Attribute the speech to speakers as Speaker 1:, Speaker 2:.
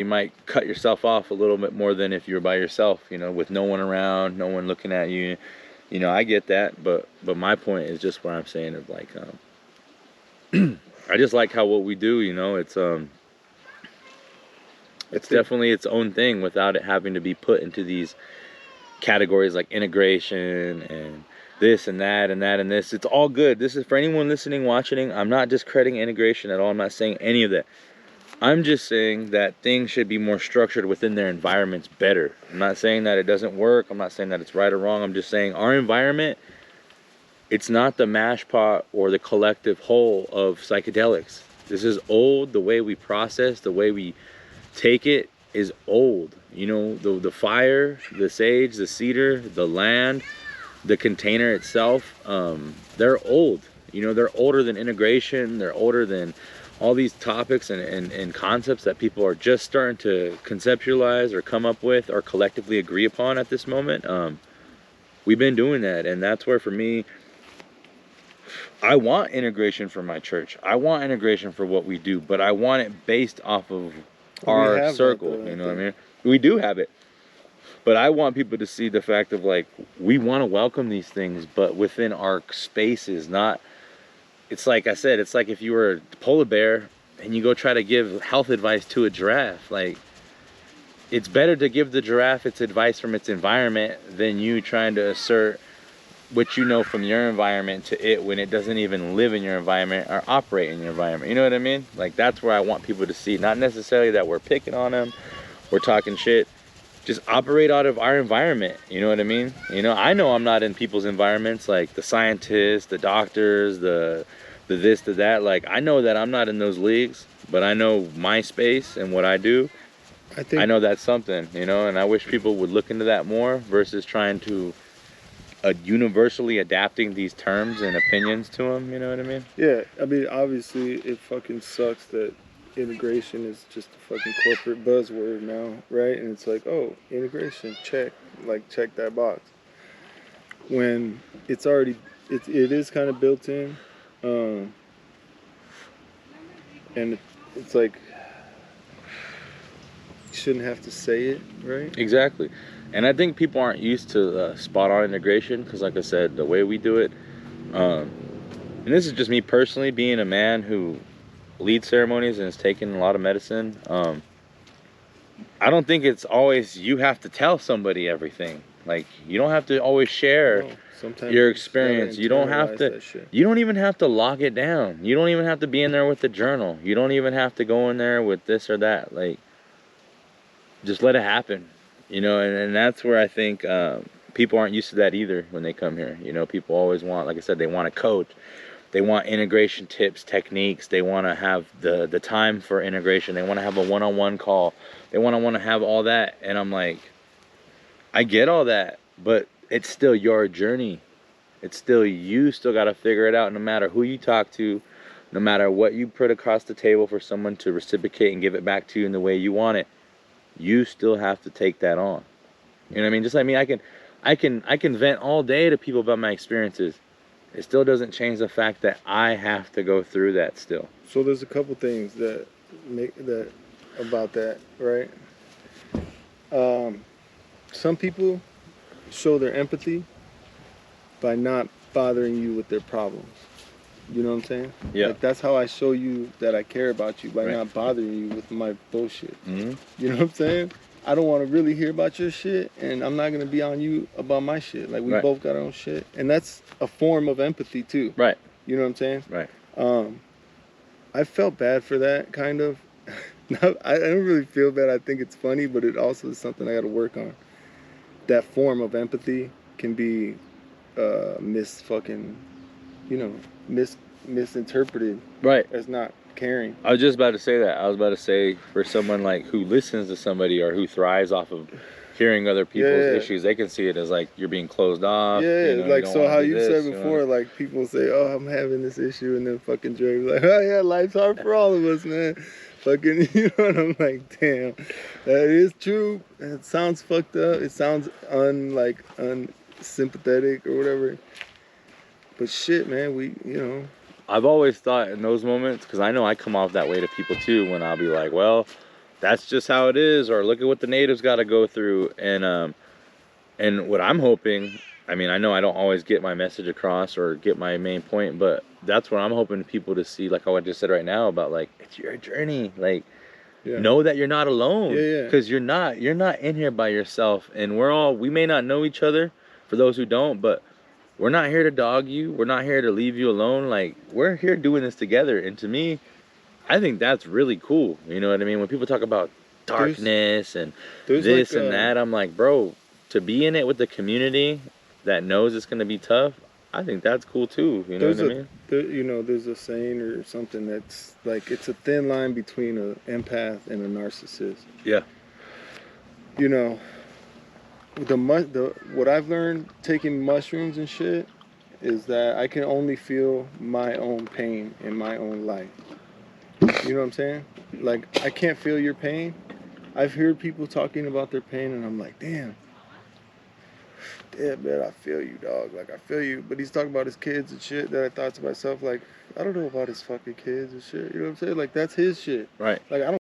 Speaker 1: you might cut yourself off a little bit more than if you're by yourself, you know, with no one around, no one looking at you. You know, I get that, but my point is just what I'm saying of like, I just like how what we do, you know, it's definitely its own thing without it having to be put into these categories like integration and this and that and that and this. It's all good. This is for anyone listening, watching. I'm not discrediting integration at all. I'm not saying any of that. I'm just saying that things should be more structured within their environments better. I'm not saying that it doesn't work. I'm not saying that it's right or wrong. I'm just saying our environment, it's not the mash pot or the collective whole of psychedelics. This is old. The way we process, the way we take it is old. You know, the fire, the sage, the cedar, the land, the container itself, they're old. You know, they're older than integration. They're older than all these topics and concepts that people are just starting to conceptualize or come up with or collectively agree upon at this moment. We've been doing that, and that's where, for me, I want integration for my church. I want integration for what we do, but I want it based off of our circle. You know what I mean? We do have it. But I want people to see the fact of like, we want to welcome these things, but within our spaces, not, it's like I said, it's like if you were a polar bear and you go try to give health advice to a giraffe. Like, it's better to give the giraffe its advice from its environment than you trying to assert what you know from your environment to it when it doesn't even live in your environment or operate in your environment. You know what I mean? Like, that's where I want people to see, not necessarily that we're picking on them, we're talking shit. Just operate out of our environment. You know what I mean? You know I'm not in people's environments, like the scientists, the doctors, the this, the that. Like, I know that I'm not in those leagues, but I know my space and what I do. I know that's something, you know, and I wish people would look into that more versus trying to universally adapting these terms and opinions to them. You know what I mean?
Speaker 2: Yeah, I mean, obviously it fucking sucks that integration is just a fucking corporate buzzword now, right? And it's like, oh, integration, check, like, check that box. When it's already, it is kind of built in, and it's like, you shouldn't have to say it, right?
Speaker 1: Exactly. And I think people aren't used to spot on integration because, like I said, the way we do it, and this is just me personally, being a man who leads ceremonies and has taken a lot of medicine. I don't think it's always you have to tell somebody everything. Like, you don't have to always share your experience. You don't have to. You don't even have to log it down. You don't even have to be in there with the journal. You don't even have to go in there with this or that. Like, just let it happen. You know, and that's where I think people aren't used to that either when they come here. You know, people always want, like I said, they want a coach. They want integration tips, techniques. They want to have the time for integration. They want to have a one-on-one call. They want to have all that. And I'm like, I get all that, but it's still your journey. It's still, you still got to figure it out, no matter who you talk to, no matter what you put across the table for someone to reciprocate and give it back to you in the way you want it. You still have to take that on. You know what I mean? Just like me, I can vent all day to people about my experiences. It still doesn't change the fact that I have to go through that still.
Speaker 2: So there's a couple things that make that about that, right? Some people show their empathy by not bothering you with their problems. You know what I'm saying?
Speaker 1: Yeah.
Speaker 2: Like, that's how I show you that I care about you, by not bothering you with my bullshit.
Speaker 1: Mm-hmm.
Speaker 2: You know what I'm saying? I don't want to really hear about your shit, and I'm not going to be on you about my shit. Like, we both got our own shit. And that's a form of empathy, too.
Speaker 1: Right.
Speaker 2: You know what I'm saying?
Speaker 1: Right.
Speaker 2: I felt bad for that, kind of. I don't really feel bad. I think it's funny, but it also is something I got to work on. That form of empathy can be misinterpreted as not caring.
Speaker 1: I was just about to say that. I was about to say, for someone like who listens to somebody or who thrives off of hearing other people's issues, they can see it as like you're being closed off.
Speaker 2: Yeah,
Speaker 1: you know,
Speaker 2: like, so how you said before, like, people say, oh, I'm having this issue, and then fucking Dre's like, oh yeah, life's hard for all of us, man. Fucking, you know, and I'm like, damn, that is true. It sounds fucked up. It sounds unsympathetic or whatever. But shit, man,
Speaker 1: I've always thought in those moments, because I know I come off that way to people too, when I'll be like, well, that's just how it is, or look at what the natives got to go through. And what I'm hoping, I mean, I know I don't always get my message across or get my main point, but that's what I'm hoping people to see, like I just said right now, about like, it's your journey. Like,
Speaker 2: Yeah.
Speaker 1: know that you're not alone.
Speaker 2: Yeah.
Speaker 1: Because you're not in here by yourself. And we may not know each other, for those who don't, but we're not here to dog you. We're not here to leave you alone. Like, we're here doing this together. And to me, I think that's really cool. You know what I mean? When people talk about darkness and
Speaker 2: there's
Speaker 1: this
Speaker 2: like,
Speaker 1: and that, I'm like, bro, to be in it with the community that knows it's going to be tough, I think that's cool too. You know what I mean?
Speaker 2: You know, there's a saying or something that's like, it's a thin line between an empath and a narcissist.
Speaker 1: Yeah.
Speaker 2: You know, what I've learned taking mushrooms and shit is that I can only feel my own pain in my own life. You know what I'm saying? Like, I can't feel your pain. I've heard people talking about their pain, and I'm like, damn, man, I feel you, dog. Like, I feel you. But he's talking about his kids and shit that I thought to myself, like, I don't know about his fucking kids and shit. You know what I'm saying? Like, that's his shit.
Speaker 1: Right.
Speaker 2: Like, I don't